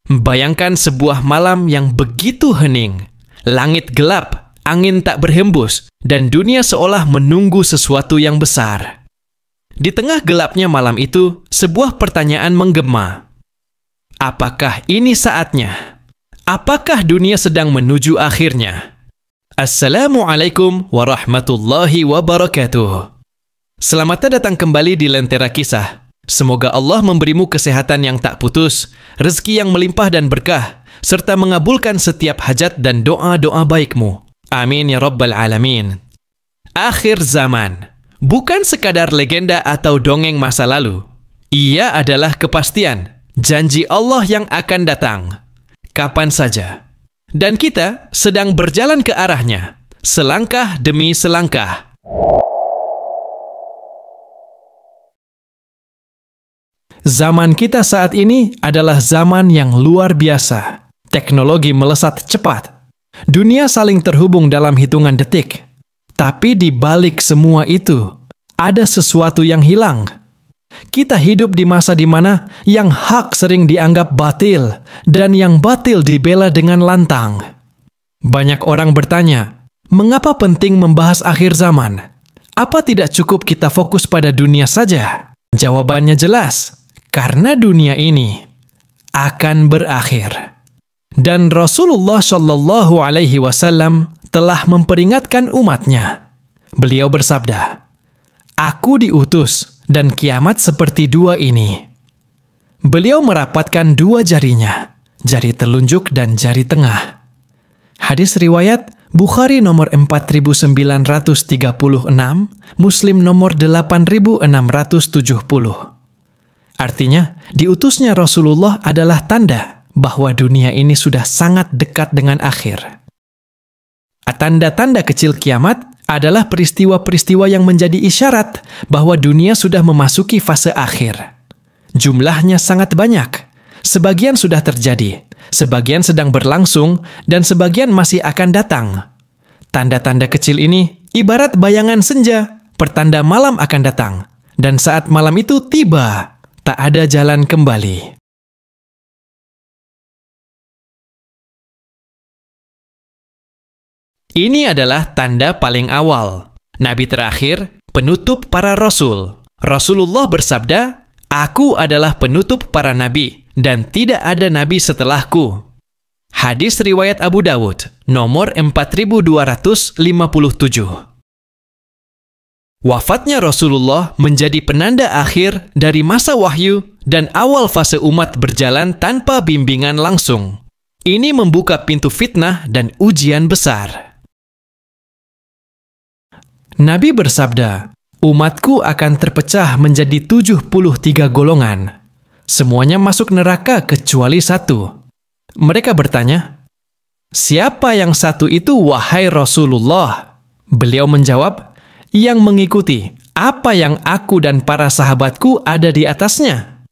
Bayangkan sebuah malam yang begitu hening. Langit gelap, angin tak berhembus, dan dunia seolah menunggu sesuatu yang besar. Di tengah gelapnya malam itu, sebuah pertanyaan menggema. Apakah ini saatnya? Apakah dunia sedang menuju akhirnya? Assalamualaikum warahmatullahi wabarakatuh. Selamat datang kembali di Lentera Kisah. Semoga Allah memberimu kesehatan yang tak putus, rezeki yang melimpah dan berkah, serta mengabulkan setiap hajat dan doa-doa baikmu. Amin ya rabbal alamin. Akhir zaman bukan sekadar legenda atau dongeng masa lalu. Ia adalah kepastian, janji Allah yang akan datang kapan saja. Dan kita sedang berjalan ke arahnya, selangkah demi selangkah. Zaman kita saat ini adalah zaman yang luar biasa. Teknologi melesat cepat. Dunia saling terhubung dalam hitungan detik. Tapi di balik semua itu, ada sesuatu yang hilang. Kita hidup di masa di mana yang hak sering dianggap batil dan yang batil dibela dengan lantang. Banyak orang bertanya, mengapa penting membahas akhir zaman? Apa tidak cukup kita fokus pada dunia saja? Jawabannya jelas. Karena dunia ini akan berakhir. Dan Rasulullah Shallallahu Alaihi Wasallam telah memperingatkan umatnya. Beliau bersabda, "Aku diutus dan kiamat seperti dua ini." Beliau merapatkan dua jarinya, jari telunjuk dan jari tengah. Hadis riwayat Bukhari nomor 4936, Muslim nomor 8670. Artinya, diutusnya Rasulullah adalah tanda bahwa dunia ini sudah sangat dekat dengan akhir. Tanda-tanda kecil kiamat adalah peristiwa-peristiwa yang menjadi isyarat bahwa dunia sudah memasuki fase akhir. Jumlahnya sangat banyak. Sebagian sudah terjadi, sebagian sedang berlangsung, dan sebagian masih akan datang. Tanda-tanda kecil ini ibarat bayangan senja, pertanda malam akan datang. Dan saat malam itu tiba, tak ada jalan kembali. Ini adalah tanda paling awal. Nabi terakhir, penutup para rasul. Rasulullah bersabda, "Aku adalah penutup para nabi, dan tidak ada nabi setelahku." Hadis riwayat Abu Dawud, nomor 4257. Wafatnya Rasulullah menjadi penanda akhir dari masa wahyu dan awal fase umat berjalan tanpa bimbingan langsung. Ini membuka pintu fitnah dan ujian besar. Nabi bersabda, "Umatku akan terpecah menjadi 73 golongan. Semuanya masuk neraka kecuali satu." Mereka bertanya, "Siapa yang satu itu, wahai Rasulullah?" Beliau menjawab, "Yang mengikuti apa yang aku dan para sahabatku ada di atasnya."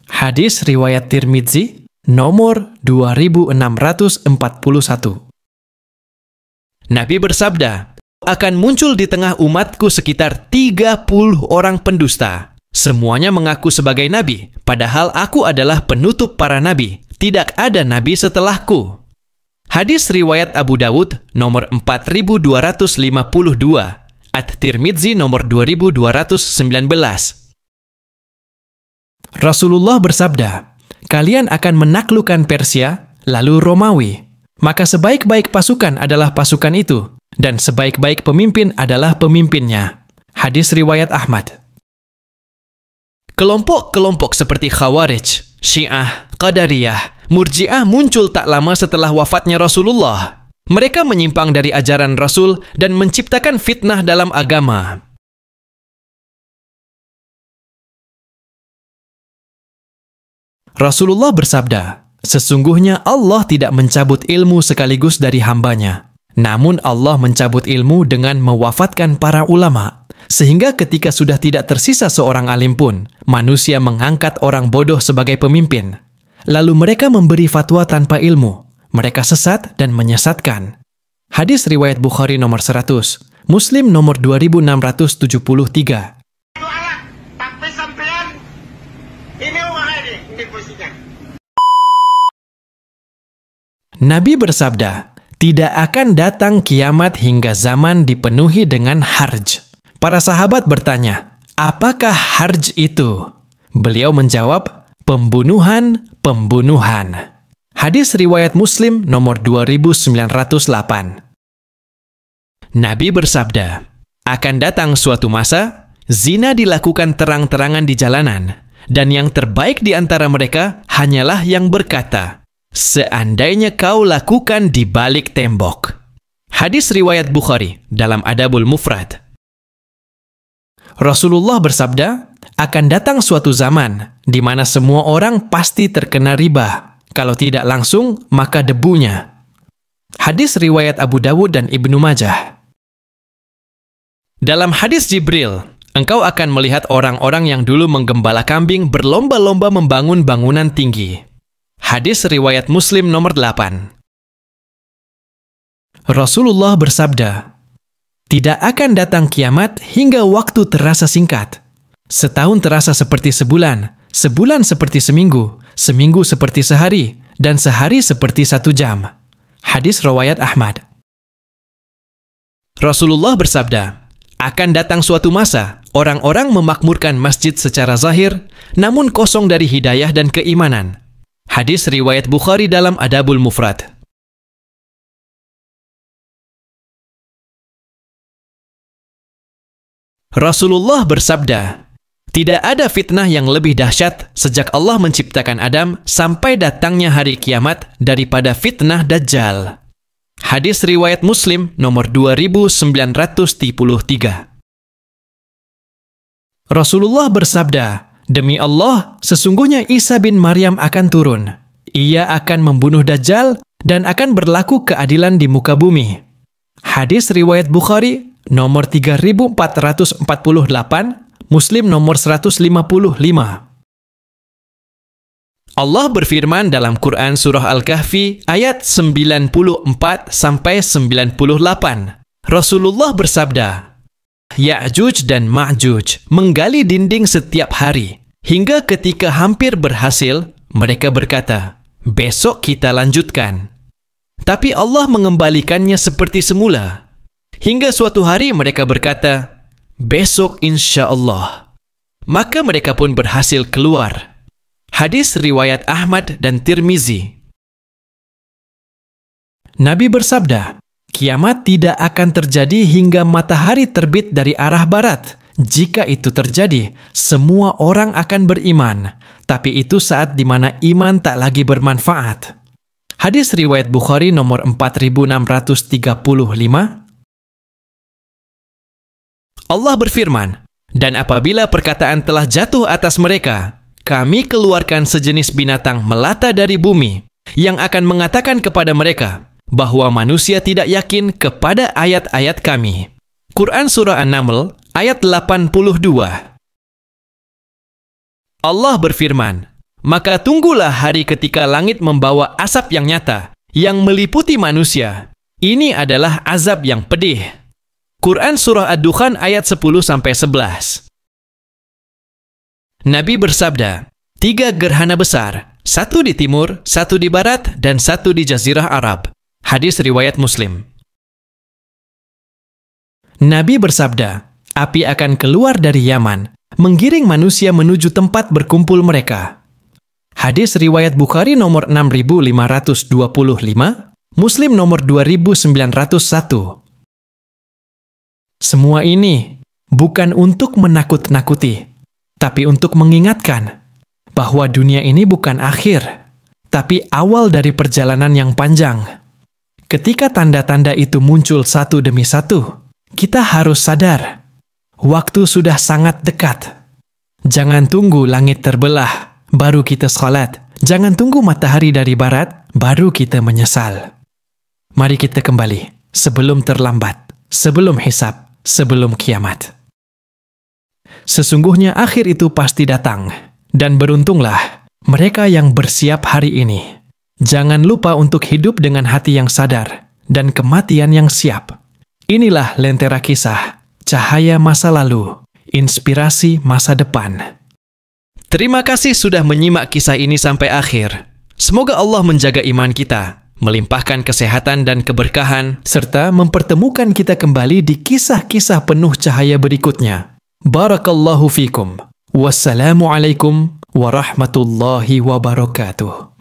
Hadis riwayat Tirmidzi, nomor 2641. Nabi bersabda, "Akan muncul di tengah umatku sekitar 30 orang pendusta. Semuanya mengaku sebagai nabi, padahal aku adalah penutup para nabi. Tidak ada nabi setelahku." Hadis riwayat Abu Dawud, nomor 4252. At-Tirmidzi nomor 2219. Rasulullah bersabda, "Kalian akan menaklukkan Persia, lalu Romawi. Maka sebaik-baik pasukan adalah pasukan itu, dan sebaik-baik pemimpin adalah pemimpinnya." Hadis riwayat Ahmad. Kelompok-kelompok seperti Khawarij, Syiah, Qadariyah, Murji'ah muncul tak lama setelah wafatnya Rasulullah. Mereka menyimpang dari ajaran Rasul dan menciptakan fitnah dalam agama. Rasulullah bersabda, "Sesungguhnya Allah tidak mencabut ilmu sekaligus dari hambanya. Namun Allah mencabut ilmu dengan mewafatkan para ulama. Sehingga ketika sudah tidak tersisa seorang alim pun, manusia mengangkat orang bodoh sebagai pemimpin. Lalu mereka memberi fatwa tanpa ilmu. Mereka sesat dan menyesatkan." Hadis riwayat Bukhari nomor 100, Muslim nomor 2673. Tapi sampean ini orang ini posisinya. Nabi bersabda, tidak akan datang kiamat hingga zaman dipenuhi dengan harj. Para sahabat bertanya, apakah harj itu? Beliau menjawab, pembunuhan. Hadis riwayat Muslim nomor 2908. Nabi bersabda, akan datang suatu masa, zina dilakukan terang-terangan di jalanan, dan yang terbaik di antara mereka hanyalah yang berkata, seandainya kau lakukan di balik tembok. Hadis riwayat Bukhari dalam Adabul Mufrad. Rasulullah bersabda, akan datang suatu zaman di mana semua orang pasti terkena riba. Kalau tidak langsung, maka debunya. Hadis riwayat Abu Dawud dan Ibnu Majah. Dalam hadis Jibril, engkau akan melihat orang-orang yang dulu menggembala kambing berlomba-lomba membangun bangunan tinggi. Hadis riwayat Muslim nomor 8. Rasulullah bersabda, tidak akan datang kiamat hingga waktu terasa singkat. Setahun terasa seperti sebulan, sebulan seperti seminggu, seminggu seperti sehari, dan sehari seperti 1 jam. Hadis riwayat Ahmad. Rasulullah bersabda, akan datang suatu masa, orang-orang memakmurkan masjid secara zahir, namun kosong dari hidayah dan keimanan. Hadis riwayat Bukhari dalam Adabul Mufrad. Rasulullah bersabda, tidak ada fitnah yang lebih dahsyat sejak Allah menciptakan Adam sampai datangnya hari kiamat daripada fitnah Dajjal. Hadis riwayat Muslim nomor 2933. Rasulullah bersabda, demi Allah, sesungguhnya Isa bin Maryam akan turun. Ia akan membunuh Dajjal dan akan berlaku keadilan di muka bumi. Hadis riwayat Bukhari nomor 3448, Muslim nomor 155. Allah berfirman dalam Quran Surah Al-Kahfi ayat 94-98. Rasulullah bersabda, Ya'juj dan Ma'juj menggali dinding setiap hari, hingga ketika hampir berhasil, mereka berkata, besok kita lanjutkan. Tapi Allah mengembalikannya seperti semula. Hingga suatu hari mereka berkata, besok insya Allah. Maka mereka pun berhasil keluar. Hadis riwayat Ahmad dan Tirmizi. Nabi bersabda, kiamat tidak akan terjadi hingga matahari terbit dari arah barat. Jika itu terjadi, semua orang akan beriman. Tapi itu saat di mana iman tak lagi bermanfaat. Hadis riwayat Bukhari nomor 4635. Allah berfirman, dan apabila perkataan telah jatuh atas mereka, kami keluarkan sejenis binatang melata dari bumi yang akan mengatakan kepada mereka bahwa manusia tidak yakin kepada ayat-ayat kami. Quran Surah An-Naml ayat 82. Allah berfirman, maka tunggulah hari ketika langit membawa asap yang nyata, yang meliputi manusia. Ini adalah azab yang pedih. Quran Surah Ad-Dukhan ayat 10-11. Nabi bersabda, 3 gerhana besar, 1 di timur, 1 di barat, dan 1 di Jazirah Arab. Hadis riwayat Muslim. Nabi bersabda, api akan keluar dari Yaman, menggiring manusia menuju tempat berkumpul mereka. Hadis riwayat Bukhari nomor 6525, Muslim nomor 2901. Semua ini bukan untuk menakut-nakuti, tapi untuk mengingatkan bahwa dunia ini bukan akhir, tapi awal dari perjalanan yang panjang. Ketika tanda-tanda itu muncul satu demi satu, kita harus sadar, waktu sudah sangat dekat. Jangan tunggu langit terbelah, baru kita salat. Jangan tunggu matahari dari barat, baru kita menyesal. Mari kita kembali, sebelum terlambat, sebelum hisab, sebelum kiamat. Sesungguhnya akhir itu pasti datang, dan beruntunglah mereka yang bersiap hari ini. Jangan lupa untuk hidup dengan hati yang sadar dan kematian yang siap. Inilah Lentera Kisah, cahaya masa lalu, inspirasi masa depan. Terima kasih sudah menyimak kisah ini sampai akhir. Semoga Allah menjaga iman kita, melimpahkan kesehatan dan keberkahan, serta mempertemukan kita kembali di kisah-kisah penuh cahaya berikutnya. Barakallahu fikum. Wassalamualaikum warahmatullahi wabarakatuh.